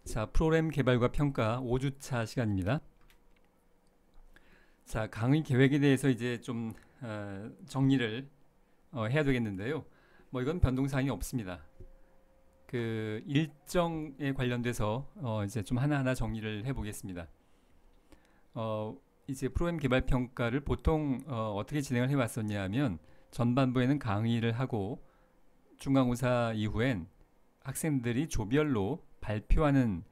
자, 프로그램 개발과 평가 5주차 시간입니다. 자, 강의 계획에 대해서 이제 좀 정리를 해야 되겠는데요. 뭐 이건 변동사항이 없습니다. 그 일정에 관련돼서 이제 좀 하나하나 정리를 해보겠습니다. 이제 프로그램 개발 평가를 보통 어떻게 진행을 해왔었냐 하면 전반부에는 강의를 하고 중간고사 이후엔 학생들이 조별로 발표하는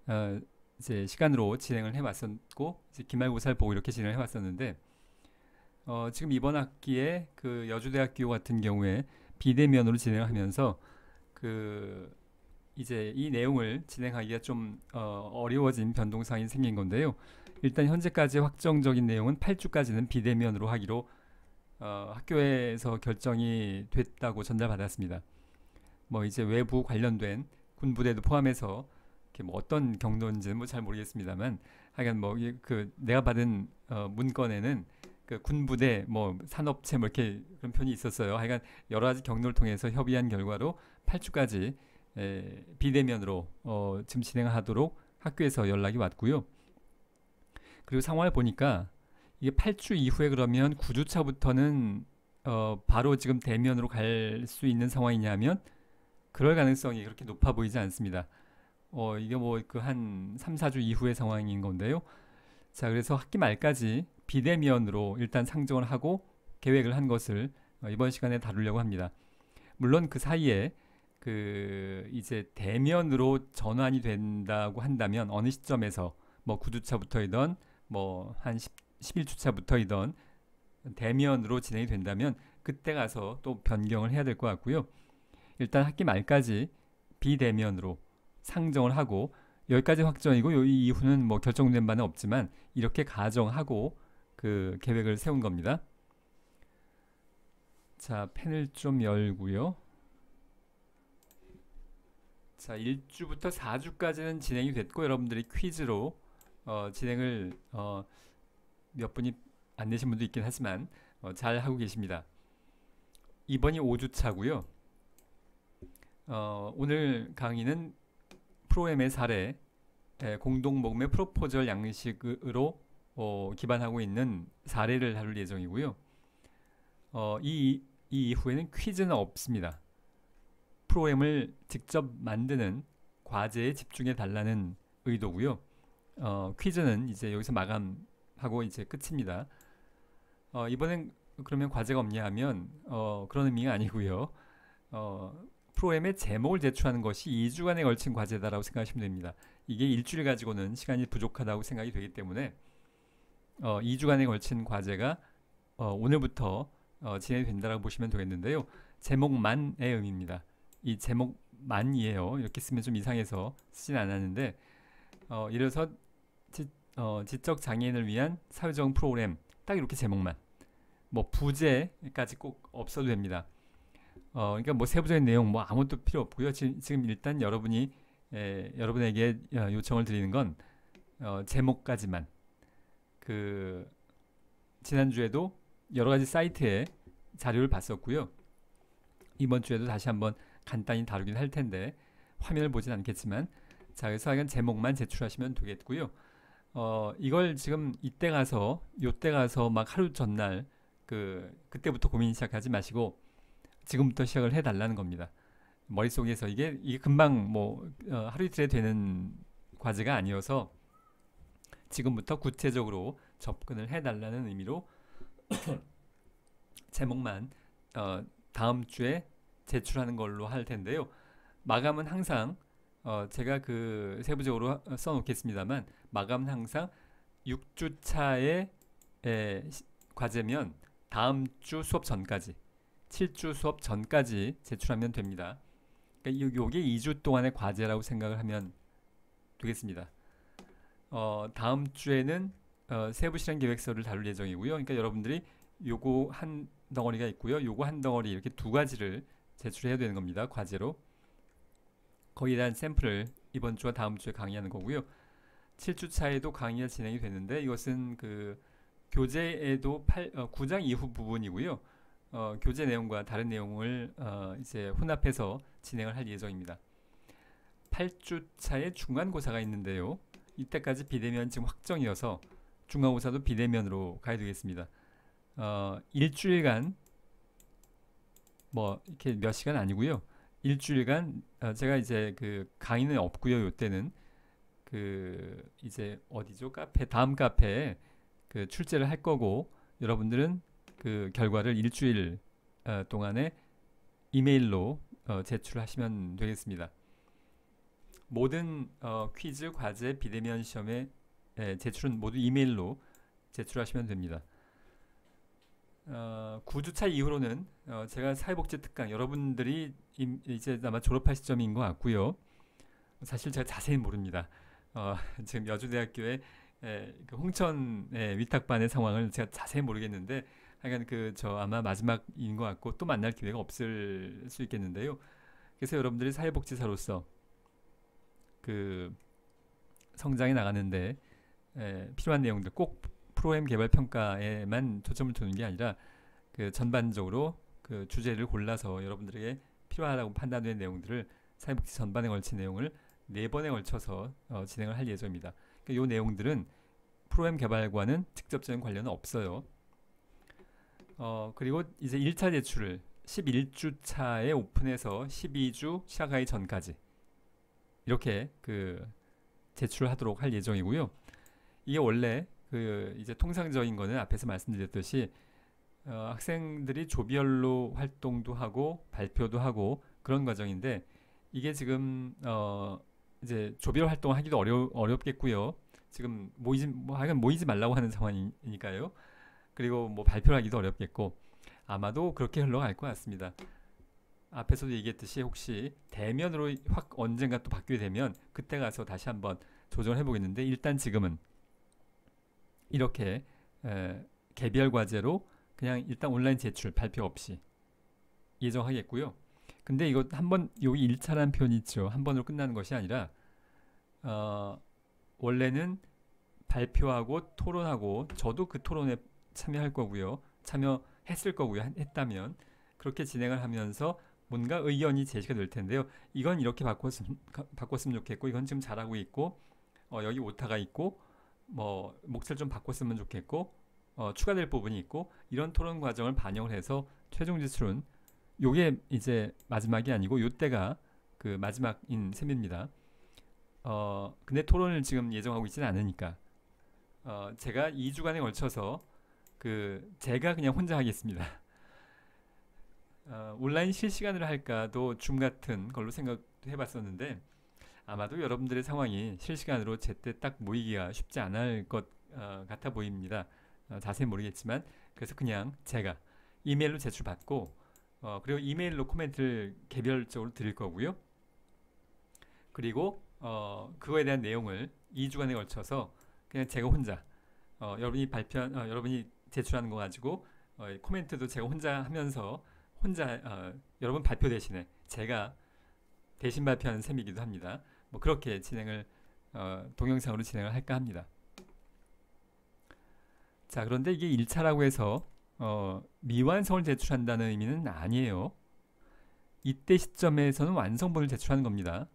어, 이제 시간으로 진행을 해왔었고 이제 기말고사를 보고 이렇게 진행을 해왔었는데 지금 이번 학기에 그 여주대학교 같은 경우에 비대면으로 진행을 하면서 그 이제 이 내용을 진행하기가 좀 어려워진 변동사항이 생긴 건데요. 일단 현재까지 확정적인 내용은 8주까지는 비대면으로 하기로 학교에서 결정이 됐다고 전달받았습니다. 뭐 이제 외부 관련된 군부대도 포함해서 이렇게 뭐 어떤 경로인지는 뭐 잘 모르겠습니다만 하여간 뭐 그 내가 받은 문건에는 그 군부대 뭐 산업체 뭐 이렇게 그런 표현이 있었어요. 하여간 여러 가지 경로를 통해서 협의한 결과로 8주까지 비대면으로 지금 진행하도록 학교에서 연락이 왔고요. 그리고 상황을 보니까 이게 8주 이후에 그러면 9주차부터는 바로 지금 대면으로 갈 수 있는 상황이냐면 그럴 가능성이 그렇게 높아 보이지 않습니다. 이게 뭐 그 한 3, 4주 이후의 상황인 건데요. 자, 그래서 학기 말까지 비대면으로 일단 상정을 하고 계획을 한 것을 이번 시간에 다루려고 합니다. 물론 그 사이에 그 이제 대면으로 전환이 된다고 한다면 어느 시점에서 뭐 9주차부터이던 뭐 한 11주차부터이던 대면으로 진행이 된다면 그때 가서 또 변경을 해야 될 것 같고요. 일단 학기 말까지 비대면으로 상정을 하고 여기까지 확정이고 이 이후는 뭐 결정된 바는 없지만 이렇게 가정하고 그 계획을 세운 겁니다. 자, 펜을 좀 열고요. 자, 1주부터 4주까지는 진행이 됐고 여러분들이 퀴즈로 진행을 몇 분이 안 내신 분도 있긴 하지만 잘 하고 계십니다. 이번이 5주차고요. 오늘 강의는 프로그램의 사례, 공동모금의 프로포절 양식으로 기반하고 있는 사례를 다룰 예정이고요. 이 이후에는 퀴즈는 없습니다. 프로그램을 직접 만드는 과제에 집중해 달라는 의도고요. 퀴즈는 이제 여기서 마감하고 이제 끝입니다. 이번엔 그러면 과제가 없냐 하면 그런 의미가 아니고요. 프로그램의 제목을 제출하는 것이 2주간에 걸친 과제다라고 생각하시면 됩니다. 이게 일주일 가지고는 시간이 부족하다고 생각이 되기 때문에 2주간에 걸친 과제가 오늘부터 진행이 된다고 보시면 되겠는데요. 제목만의 의미입니다. 이 제목만이에요. 이렇게 쓰면 좀 이상해서 쓰진 않았는데 예를 들어서 지적 장애인을 위한 사회적 프로그램 딱 이렇게 제목만 뭐 부제까지 꼭 없어도 됩니다. 그러니까 뭐 세부적인 내용 뭐 아무것도 필요 없고요. 지금 일단 여러분에게 요청을 드리는 건 제목까지만. 그 지난주에도 여러 가지 사이트에 자료를 봤었고요. 이번 주에도 다시 한번 간단히 다루긴 할 텐데 화면을 보진 않겠지만 자, 그래서 하여간 제목만 제출하시면 되겠고요. 이걸 지금 이때 가서 요때 가서 막 하루 전날 그때부터 고민 시작하지 마시고 지금부터 시작을 해달라는 겁니다. 머릿속에서 이게 금방 뭐 하루 이틀에 되는 과제가 아니어서 지금부터 구체적으로 접근을 해달라는 의미로 제목만 다음 주에 제출하는 걸로 할 텐데요. 마감은 항상 제가 그 세부적으로 써놓겠습니다만 마감은 항상 6주차의 과제면 다음 주 수업 전까지 7주 수업 전까지 제출하면 됩니다. 그러니까 요게 2주 동안의 과제라고 생각을 하면 되겠습니다. 다음 주에는 세부 실행 계획서를 다룰 예정이고요. 그러니까 여러분들이 요거 한 덩어리가 있고요. 요거 한 덩어리 이렇게 두 가지를 제출해야 되는 겁니다. 과제로. 거기에 대한 샘플을 이번 주와 다음 주에 강의하는 거고요. 7주 차에도 강의가 진행이 되는데 이것은 그 교재에도 9장 이후 부분이고요. 교재 내용과 다른 내용을 이제 혼합해서 진행을 할 예정입니다. 8주 차에 중간고사가 있는데요. 이때까지 비대면 지금 확정이어서 중간고사도 비대면으로 가야 되겠습니다. 일주일간 뭐 이렇게 몇 시간 아니고요. 일주일간 제가 이제 그 강의는 없고요. 요때는 그 이제 어디죠? 카페 다음 카페에 그 출제를 할 거고 여러분들은 그 결과를 일주일 동안에 이메일로 제출하시면 되겠습니다. 모든 퀴즈, 과제, 비대면 시험의 제출은 모두 이메일로 제출하시면 됩니다. 9주차 이후로는 제가 사회복지 특강 여러분들이 이제 아마 졸업할 시점인 것 같고요. 사실 제가 자세히 모릅니다. 지금 여주대학교의 그 홍천의 위탁반의 상황을 제가 자세히 모르겠는데 하여간 그 저 아마 마지막인 것 같고 또 만날 기회가 없을 수 있겠는데요. 그래서 여러분들이 사회복지사로서 그 성장해 나가는데 필요한 내용들 꼭 프로그램 개발 평가에만 초점을 두는 게 아니라 그 전반적으로 그 주제를 골라서 여러분들에게 필요하다고 판단된 내용들을 사회복지 전반에 걸친 내용을 4번에 걸쳐서 진행을 할 예정입니다. 그러니까 이 내용들은 프로그램 개발과는 직접적인 관련은 없어요. 그리고 이제 1차 제출을 11주 차에 오픈해서 12주 시작하기 전까지 이렇게 그 제출을 하도록 할 예정이고요. 이게 원래 그 이제 통상적인 거는 앞에서 말씀드렸듯이 학생들이 조별로 활동도 하고 발표도 하고 그런 과정인데 이게 지금 이제 조별 활동하기도 어렵겠고요. 지금 하여간 모이지 말라고 하는 상황이니까요. 그리고 뭐 발표를 하기도 어렵겠고 아마도 그렇게 흘러갈 것 같습니다. 앞에서도 얘기했듯이 혹시 대면으로 확 언젠가 또 바뀌게 되면 그때 가서 다시 한번 조정을 해보겠는데 일단 지금은 이렇게 개별 과제로 그냥 일단 온라인 제출 발표 없이 예정하겠고요. 근데 이거 한번 여기 1차라는 표현이 있죠. 한 번으로 끝나는 것이 아니라 원래는 발표하고 토론하고 저도 그 토론에 참여할 거고요. 참여했을 거고요. 했다면 그렇게 진행을 하면서 뭔가 의견이 제시가 될 텐데요. 이건 이렇게 바꿨으면 좋겠고 이건 지금 잘하고 있고 여기 오타가 있고 뭐 몫을 좀 바꿨으면 좋겠고 추가될 부분이 있고 이런 토론 과정을 반영을 해서 최종 제출은 요게 이제 마지막이 아니고 요때가 그 마지막인 셈입니다. 근데 토론을 지금 예정하고 있지는 않으니까 제가 2주간에 걸쳐서 제가 그냥 혼자 하겠습니다. 온라인 실시간으로 할까도 줌 같은 걸로 생각해 봤었는데 아마도 여러분들의 상황이 실시간으로 제때 딱 모이기가 쉽지 않을 것 같아 보입니다. 자세히 모르겠지만 그래서 그냥 제가 이메일로 제출받고 그리고 이메일로 코멘트를 개별적으로 드릴 거고요. 그리고 그거에 대한 내용을 2주간에 걸쳐서 그냥 제가 혼자 여러분이 제출하는 거 가지고 코멘트도 제가 혼자 하면서 여러분 발표 대신에 제가 대신 발표하는 셈이기도 합니다. 뭐 그렇게 진행을 동영상으로 진행을 할까 합니다. 자, 그런데 이게 1차라고 해서 미완성을 제출한다는 의미는 아니에요. 이때 시점에서는 완성본을 제출하는 겁니다.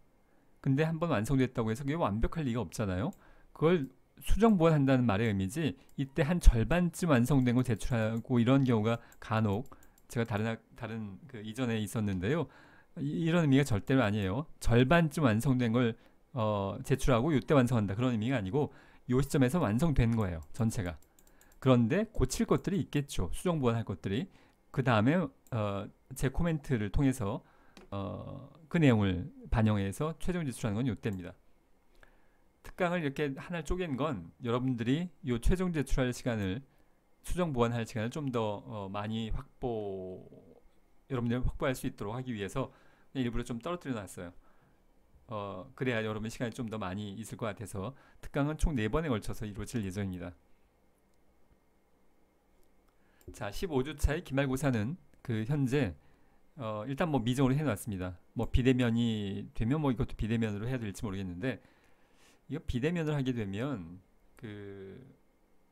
근데 한번 완성됐다고 해서 그게 완벽할 리가 없잖아요. 그걸 수정 보완한다는 말의 의미지 이때 한 절반쯤 완성된 걸 제출하고 이런 경우가 간혹 제가 다른 그 이전에 있었는데요. 이런 의미가 절대로 아니에요. 절반쯤 완성된 걸 제출하고 이때 완성한다 그런 의미가 아니고 이 시점에서 완성된 거예요. 전체가. 그런데 고칠 것들이 있겠죠. 수정 보완할 것들이. 그 다음에 제 코멘트를 통해서 그 내용을 반영해서 최종 제출하는 건 이때입니다. 특강을 이렇게 하나 쪼갠 건 여러분들이 이 최종 제출할 시간을 수정 보완할 시간을 좀 더 많이 여러분들이 확보할 수 있도록 하기 위해서 일부러 좀 떨어뜨려 놨어요. 그래야 여러분 시간이 좀 더 많이 있을 것 같아서 특강은 총 4번에 걸쳐서 이루어질 예정입니다. 자, 15주차의 기말고사는 현재 일단 뭐 미정으로 해놨습니다. 뭐 비대면이 되면 뭐 이것도 비대면으로 해야 될지 모르겠는데 이거 비대면을 하게 되면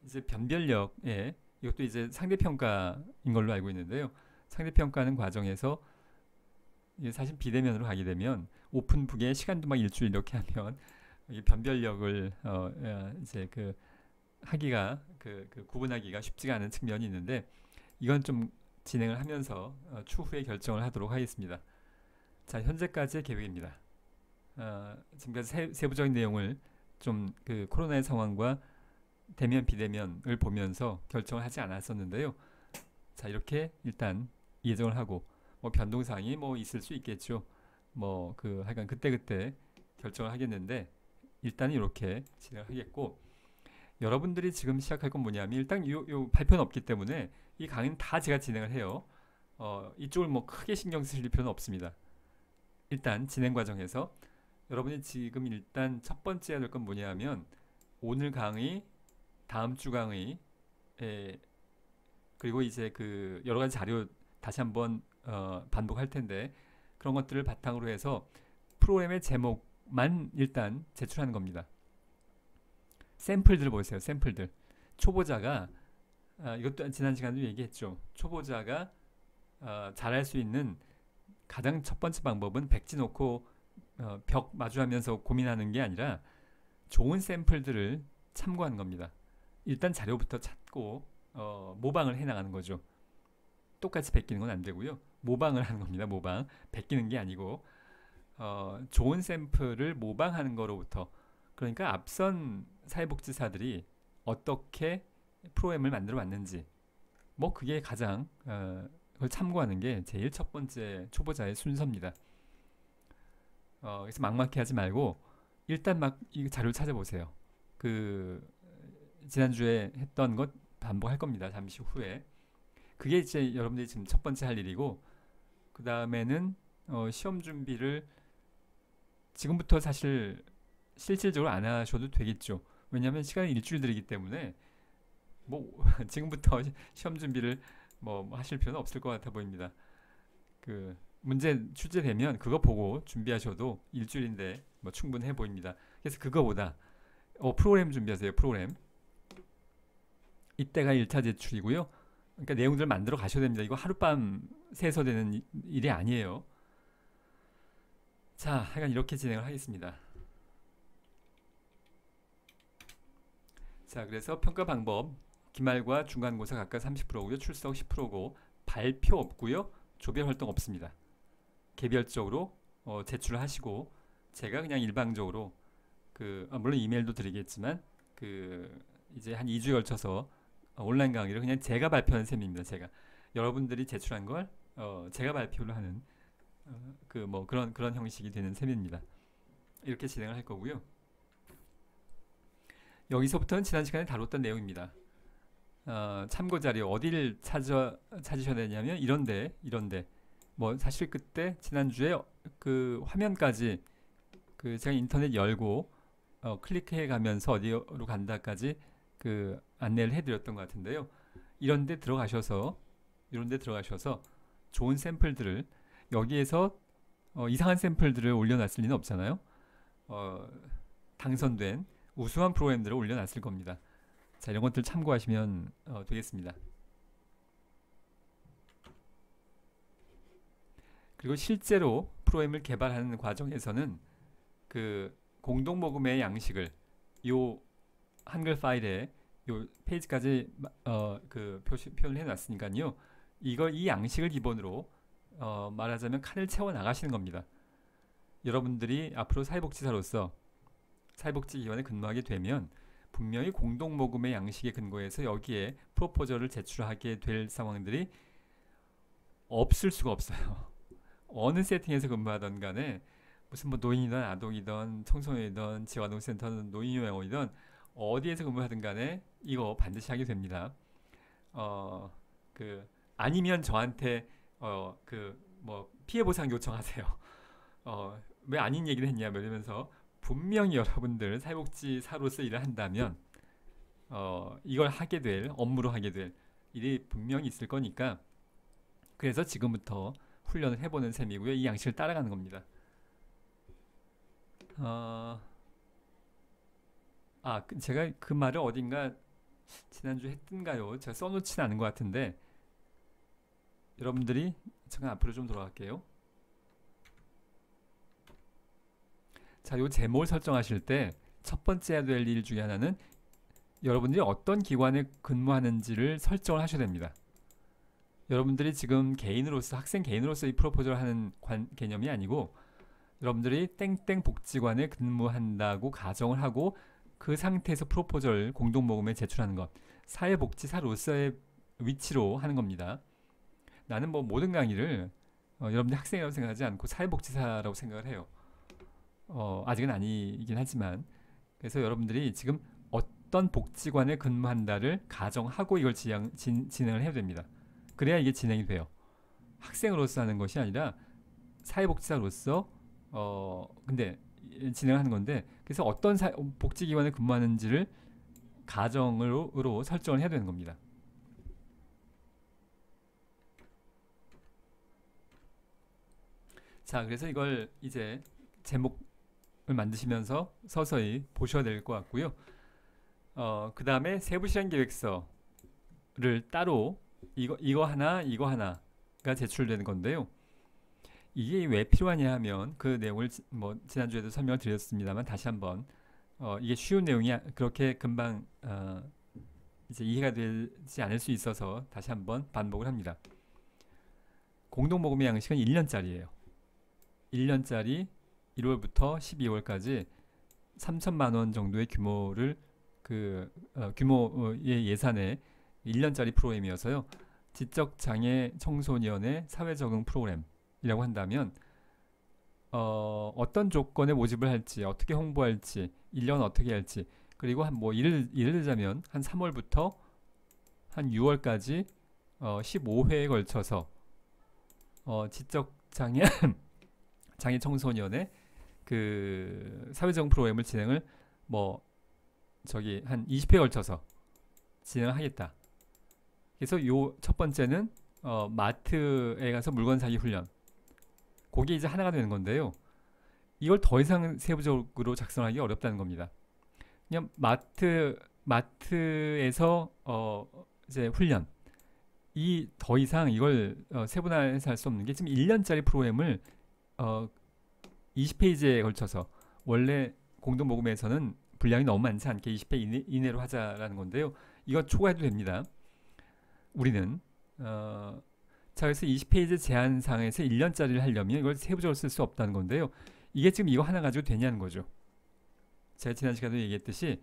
이제 변별력에 이것도 이제 상대평가인 걸로 알고 있는데요. 상대평가하는 과정에서 이게 사실 비대면으로 하게 되면 오픈북에 시간도 막 일주일 이렇게 하면 이 변별력을 이제 그 하기가 그 구분하기가 쉽지가 않은 측면이 있는데 이건 좀 진행을 하면서 추후에 결정을 하도록 하겠습니다. 자, 현재까지의 계획입니다. 지금까지 세부적인 내용을 좀 그 코로나의 상황과 대면 비대면을 보면서 결정을 하지 않았었는데요. 자, 이렇게 일단 예정을 하고 뭐 변동사항이 뭐 있을 수 있겠죠. 뭐 그 하여간 그때그때 결정을 하겠는데 일단 이렇게 진행을 하겠고 여러분들이 지금 시작할 건 뭐냐면 일단 요 발표는 없기 때문에 이 강의는 다 제가 진행을 해요. 이쪽을 뭐 크게 신경 쓰실 필요는 없습니다. 일단 진행 과정에서 여러분이 지금 일단 첫 번째 해야 될 건 뭐냐면 오늘 강의, 다음 주 강의, 그리고 이제 그 여러 가지 자료 다시 한번 반복할 텐데 그런 것들을 바탕으로 해서 프로그램의 제목만 일단 제출하는 겁니다. 샘플들 보세요. 샘플들. 초보자가 이것도 지난 시간에도 얘기했죠. 초보자가 잘할 수 있는 가장 첫 번째 방법은 백지 놓고 벽 마주하면서 고민하는 게 아니라 좋은 샘플들을 참고하는 겁니다. 일단 자료부터 찾고 모방을 해나가는 거죠. 똑같이 베끼는 건 안 되고요. 모방을 하는 겁니다. 모방. 베끼는 게 아니고 좋은 샘플을 모방하는 거로부터 그러니까 앞선 사회복지사들이 어떻게 프로그램을 만들어 왔는지 뭐 그게 가장 그걸 참고하는 게 제일 첫 번째 초보자의 순서입니다. 그래서 막막해 하지 말고 일단 막 이 자료를 찾아보세요. 그 지난주에 했던 것 반복할 겁니다. 잠시 후에. 그게 이제 여러분들이 지금 첫 번째 할 일이고 그 다음에는 시험 준비를 지금부터 사실 실질적으로 안 하셔도 되겠죠. 왜냐하면 시간이 일주일 들이기 때문에 뭐 지금부터 시험 준비를 뭐 하실 필요는 없을 것 같아 보입니다. 그 문제 출제되면 그거 보고 준비하셔도 일주일인데 뭐 충분해 보입니다. 그래서 그거보다 프로그램 준비하세요. 프로그램. 이때가 1차 제출이고요. 그러니까 내용들 만들어 가셔야 됩니다. 이거 하룻밤 새서 되는 일이 아니에요. 자, 하여간 이렇게 진행을 하겠습니다. 자, 그래서 평가 방법 기말과 중간고사 각각 30%고요. 출석 10%고 발표 없고요. 조별 활동 없습니다. 개별적으로 제출을 하시고 제가 그냥 일방적으로 물론 이메일도 드리겠지만 이제 한 2주에 걸쳐서 온라인 강의를 그냥 제가 발표하는 셈입니다. 제가 여러분들이 제출한 걸 제가 발표를 하는 뭐 그런 형식이 되는 셈입니다. 이렇게 진행을 할 거고요. 여기서부터는 지난 시간에 다뤘던 내용입니다. 참고 자료 어디를 찾으셔야 되냐면 이런데 뭐 사실 그때 지난주에 그 화면까지 제가 인터넷 열고 클릭해 가면서 어디로 간다까지 안내를 해드렸던 것 같은데요. 이런데 들어가셔서 좋은 샘플들을 여기에서 이상한 샘플들을 올려놨을 리는 없잖아요. 당선된 우수한 프로그램들을 올려놨을 겁니다. 자, 이런 것들 참고하시면 되겠습니다. 그리고 실제로 프로그램을 개발하는 과정에서는 공동 모금의 양식을 요 한글 파일에 요 페이지까지 표현을 해놨으니까요. 이 양식을 기본으로 말하자면 칸을 채워 나가시는 겁니다. 여러분들이 앞으로 사회복지사로서 사회복지기관에 근무하게 되면 분명히 공동모금의 양식에 근거해서 여기에 프로포저를 제출하게 될 상황들이 없을 수가 없어요. 어느 세팅에서 근무하던 간에 무슨 뭐 노인이든 아동이든 청소년이든 지원아동센터든 노인요양원이든 어디에서 근무하든 간에 이거 반드시 하게 됩니다. 아니면 저한테 뭐 피해 보상 요청하세요. 왜 아닌 얘기를 했냐 이러면서 분명히 여러분들 사회복지사로서 일을 한다면 이걸 하게 될 업무로 하게 될 일이 분명히 있을 거니까 그래서 지금부터 훈련을 해보는 셈이고요. 이 양식을 따라가는 겁니다. 제가 그 말을 어딘가 지난주 했던가요? 제가 써놓지는 않은 것 같은데 여러분들이 잠깐 앞으로 좀 돌아갈게요. 자, 요 제목을 설정하실 때 첫 번째 해야 될 일 중에 하나는 여러분들이 어떤 기관에 근무하는지를 설정을 하셔야 됩니다. 여러분들이 지금 개인으로서 학생 개인으로서 이 프로포즈를 하는 개념이 아니고 여러분들이 땡땡 복지관에 근무한다고 가정을 하고 그 상태에서 프로포즈를 공동모금에 제출하는 것, 사회복지사로서의 위치로 하는 겁니다. 나는 뭐 모든 강의를 여러분들이 학생이라고 생각하지 않고 사회복지사라고 생각을 해요. 아직은 아니긴 하지만 그래서 여러분들이 지금 어떤 복지관에 근무한다를 가정하고 이걸 진행을 해야 됩니다. 그래야 이게 진행이 돼요. 학생으로서 하는 것이 아니라 사회복지사로서 근데 진행하는 건데 그래서 어떤 복지기관에 근무하는지를 가정으로 설정을 해야 되는 겁니다. 자, 그래서 이걸 이제 제목을 만드시면서 서서히 보셔야 될 것 같고요. 그 다음에 세부실행계획서를 따로 이거 하나가 제출되는 건데요. 이게 왜 필요하냐 하면 그 내용을 뭐 지난주에도 설명을 드렸습니다만 다시 한번 이게 쉬운 내용이 그렇게 금방 이제 이해가 되지 않을 수 있어서 다시 한번 반복을 합니다. 공동모금의 양식은 1년짜리예요. 1년짜리 1월부터 12월까지 3천만 원 정도의 규모를 규모의 예산에 1년짜리 프로그램이어서요. 지적장애 청소년의 사회적응 프로그램이라고 한다면 어떤 조건에 모집을 할지 어떻게 홍보할지 1년 어떻게 할지 그리고 뭐 예를 들자면 한 3월부터 한 6월까지 15회에 걸쳐서 지적장애 장애 청소년의 그 사회적 프로그램을 진행을 한 20회에 걸쳐서 진행을 하겠다. 그래서 요 첫 번째는 마트에 가서 물건 사기 훈련. 그게 이제 하나가 되는 건데요. 이걸 더 이상 세부적으로 작성하기 어렵다는 겁니다. 그냥 마트에서 이제 훈련. 이 더 이상 이걸 세분화해서 할 수 없는 게 지금 1년짜리 프로그램을 20페이지에 걸쳐서 원래 공동모금에서는 분량이 너무 많지 않게 20회 이내로 하자라는 건데요. 이거 초과해도 됩니다. 우리는 자 그래서 20페이지 제한상에서 1년짜리를 하려면 이걸 세부적으로 쓸 수 없다는 건데요. 이게 지금 이거 하나 가지고 되냐는 거죠. 제가 지난 시간에도 얘기했듯이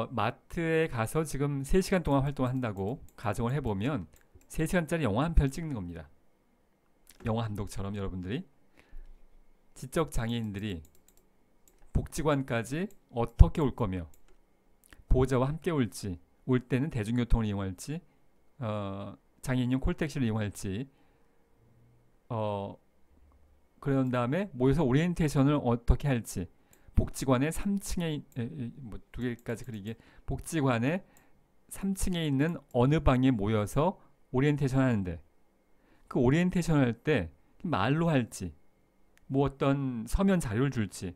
마트에 가서 지금 3시간 동안 활동한다고 가정을 해보면 3시간짜리 영화 한 편 찍는 겁니다. 영화 감독처럼 여러분들이 지적장애인들이 복지관까지 어떻게 올 거며 보호자와 함께 올지 올 때는 대중교통을 이용할지 장애인용 콜택시를 이용할지 그런 다음에 모여서 오리엔테이션을 어떻게 할지 복지관의 3층에 뭐 두 개까지 그리게 복지관의 3층에 있는 어느 방에 모여서 오리엔테이션 하는데 그 오리엔테이션 할 때 말로 할지 뭐 어떤 서면 자료를 줄지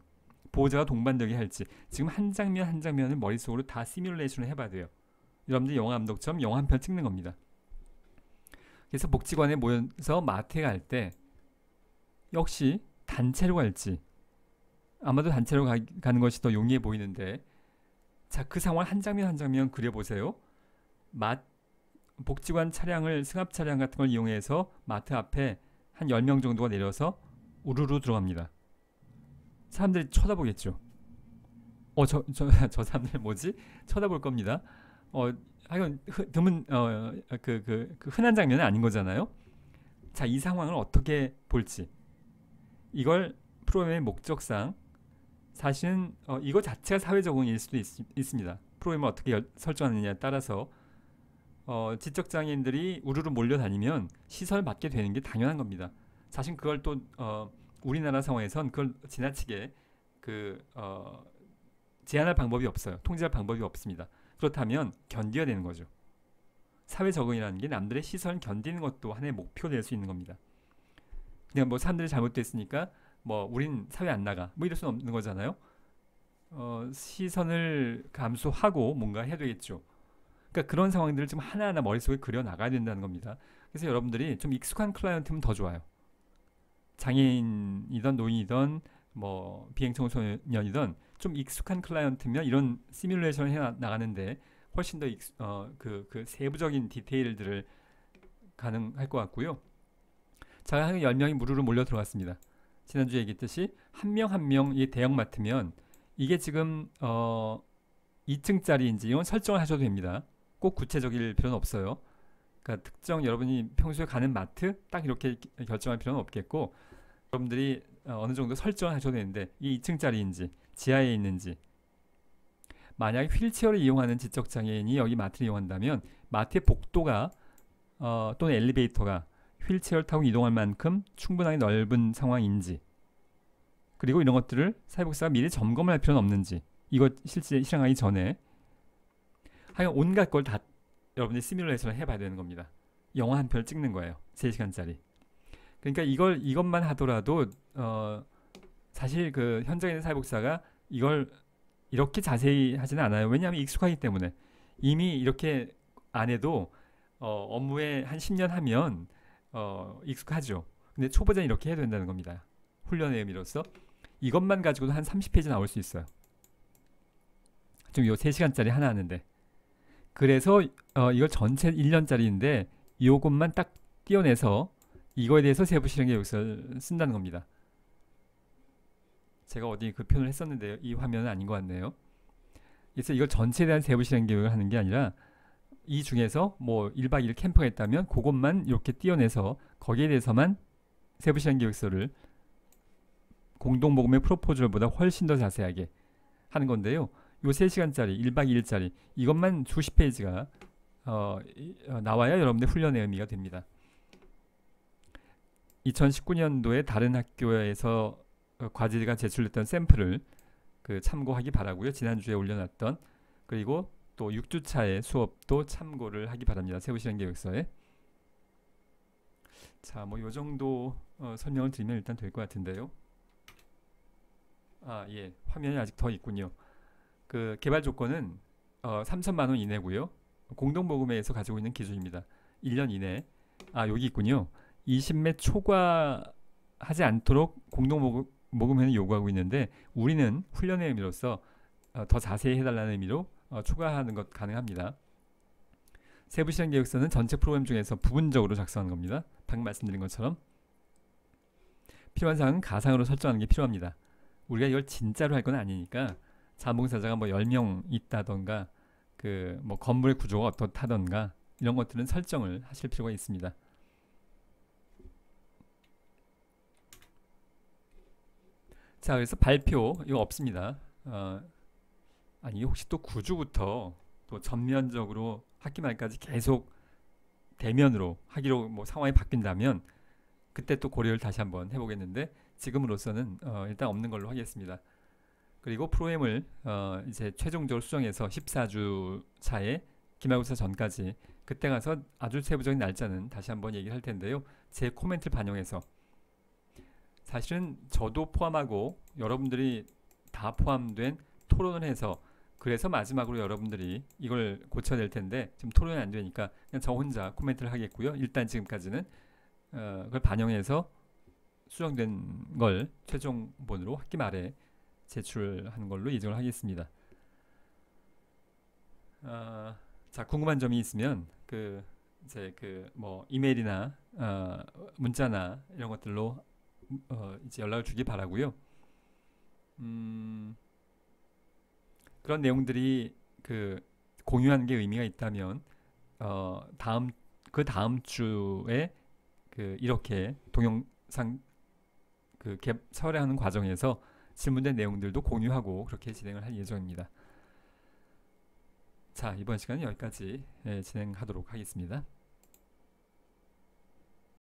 보호자가 동반되게 할지 지금 한 장면 한 장면을 머릿속으로 다 시뮬레이션을 해봐야 돼요. 여러분들 영화 감독처럼 영화 한 편 찍는 겁니다. 그래서 복지관에 모여서 마트에 갈 때 역시 단체로 갈지 아마도 단체로 가는 것이 더 용이해 보이는데 자, 그 상황 한 장면 한 장면 그려보세요. 복지관 차량을 승합 차량 같은 걸 이용해서 마트 앞에 한 10명 정도가 내려서 우르르 들어갑니다. 사람들이 쳐다보겠죠. 저 사람들 뭐지? 쳐다볼 겁니다. 하여간 드문 그 흔한 장면은 아닌 거잖아요. 자, 이 상황을 어떻게 볼지 이걸 프로그램의 목적상 사실은 이거 자체가 사회 적응일 수도 있습니다. 프로그램을 어떻게 설정하느냐에 따라서 지적장애인들이 우르르 몰려다니면 시선을 받게 되는 게 당연한 겁니다. 사실 그걸 또 우리나라 상황에선 그걸 지나치게 제한할 방법이 없어요. 통제할 방법이 없습니다. 그렇다면 견뎌야 되는 거죠. 사회 적응이라는 게 남들의 시선을 견디는 것도 하나의 목표가 될 수 있는 겁니다. 그냥 뭐 사람들이 잘못됐으니까 뭐 우린 사회 안 나가 뭐 이럴 수는 없는 거잖아요. 시선을 감수하고 뭔가 해야 되겠죠. 그러니까 그런 상황들을 좀 하나하나 머릿속에 그려 나가야 된다는 겁니다. 그래서 여러분들이 좀 익숙한 클라이언트면 더 좋아요. 장애인이든 노인이든 뭐 비행 청소년이든 좀 익숙한 클라이언트면 이런 시뮬레이션을 해 나가는데 훨씬 더 그 세부적인 디테일들을 가능할 것 같고요. 자, 한 10명이 무르르 몰려 들어왔습니다. 지난주에 얘기했듯이 한 명 한 명이 대형마트면 이게 지금 2층짜리인지 이건 설정을 하셔도 됩니다. 꼭 구체적일 필요는 없어요. 그러니까 특정 여러분이 평소에 가는 마트 딱 이렇게 결정할 필요는 없겠고, 여러분들이 어느 정도 설정을 하셔도 되는데 이 2층짜리인지 지하에 있는지, 만약에 휠체어를 이용하는 지적장애인이 여기 마트를 이용한다면 마트의 복도가 또는 엘리베이터가 휠체어를 타고 이동할 만큼 충분하게 넓은 상황인지, 그리고 이런 것들을 사회복지사가 미리 점검을 할 필요는 없는지, 이거 실제 실행하기 전에 하여간 온갖 걸 다 여러분들이 시뮬레이션을 해봐야 되는 겁니다. 영화 한 편을 찍는 거예요. 3시간짜리. 그러니까 이것만 하더라도 사실 그 현장에 있는 사회복지사가 이걸 이렇게 자세히 하지는 않아요. 왜냐하면 익숙하기 때문에. 이미 이렇게 안 해도 업무에 한 10년 하면 익숙하죠. 근데 초보자는 이렇게 해야 된다는 겁니다. 훈련의 의미로서. 이것만 가지고도 한 30페이지 나올 수 있어요. 지금 요 3시간짜리 하나 하는데. 그래서 이걸 전체 1년짜리인데 이것만 딱 띄어내서 이거에 대해서 세부 실행 계획서를 쓴다는 겁니다. 제가 어디 그 표현을 했었는데요. 이 화면은 아닌 것 같네요. 그래서 이걸 전체에 대한 세부 실행 계획을 하는 게 아니라 이 중에서 뭐 1박 2일 캠프가 있다면 그것만 이렇게 띄어내서 거기에 대해서만 세부 실행 계획서를 공동모금의 프로포절보다 훨씬 더 자세하게 하는 건데요. 요 3시간짜리 1박 2일짜리 이것만 수십 페이지가 나와야 여러분들 훈련의 의미가 됩니다. 2019년도에 다른 학교에서 과제가 제출됐던 샘플을 참고하기 바라고요. 지난주에 올려놨던, 그리고 또 6주차의 수업도 참고를 하기 바랍니다. 세부실행계획서에. 자, 뭐 요 정도 설명을 드리면 일단 될 것 같은데요. 아, 예, 화면이 아직 더 있군요. 그 개발 조건은 3천만 원 이내고요. 공동모금회에서 가지고 있는 기준입니다. 1년 이내. 아, 여기 있군요. 20매 초과하지 않도록 공동모금회는 요구하고 있는데 우리는 훈련의 의미로서 더 자세히 해달라는 의미로 초과하는 것 가능합니다. 세부실행계획서는 전체 프로그램 중에서 부분적으로 작성하는 겁니다. 방금 말씀드린 것처럼 필요한 사항은 가상으로 설정하는 게 필요합니다. 우리가 이걸 진짜로 할 건 아니니까 자원봉사자가 뭐 10명 있다던가 그 뭐 건물의 구조가 어떻다던가 이런 것들은 설정을 하실 필요가 있습니다. 자, 그래서 발표 이거 없습니다. 아니 혹시 또 9주부터 또 전면적으로 학기 말까지 계속 대면으로 하기로 뭐 상황이 바뀐다면 그때 또 고려를 다시 한번 해보겠는데 지금으로서는 일단 없는 걸로 하겠습니다. 그리고 프로그램을 이제 최종적으로 수정해서 14주 차에 기말고사 전까지 그때 가서 아주 세부적인 날짜는 다시 한번 얘기를 할 텐데요. 제 코멘트를 반영해서 사실은 저도 포함하고 여러분들이 다 포함된 토론을 해서 그래서 마지막으로 여러분들이 이걸 고쳐야 될 텐데 지금 토론이 안 되니까 그냥 저 혼자 코멘트를 하겠고요. 일단 지금까지는 그걸 반영해서 수정된 걸 최종본으로 학기 말에 제출하는 걸로 예정을 하겠습니다. 자, 궁금한 점이 있으면 이제 뭐 이메일이나 문자나 이런 것들로 이제 연락을 주기 바라고요. 그런 내용들이 공유하는 게 의미가 있다면 다음 주에 이렇게 동영상 설명하는 과정에서 질문된 내용들도 공유하고 그렇게 진행을 할 예정입니다. 자, 이번 시간은 여기까지 진행하도록 하겠습니다.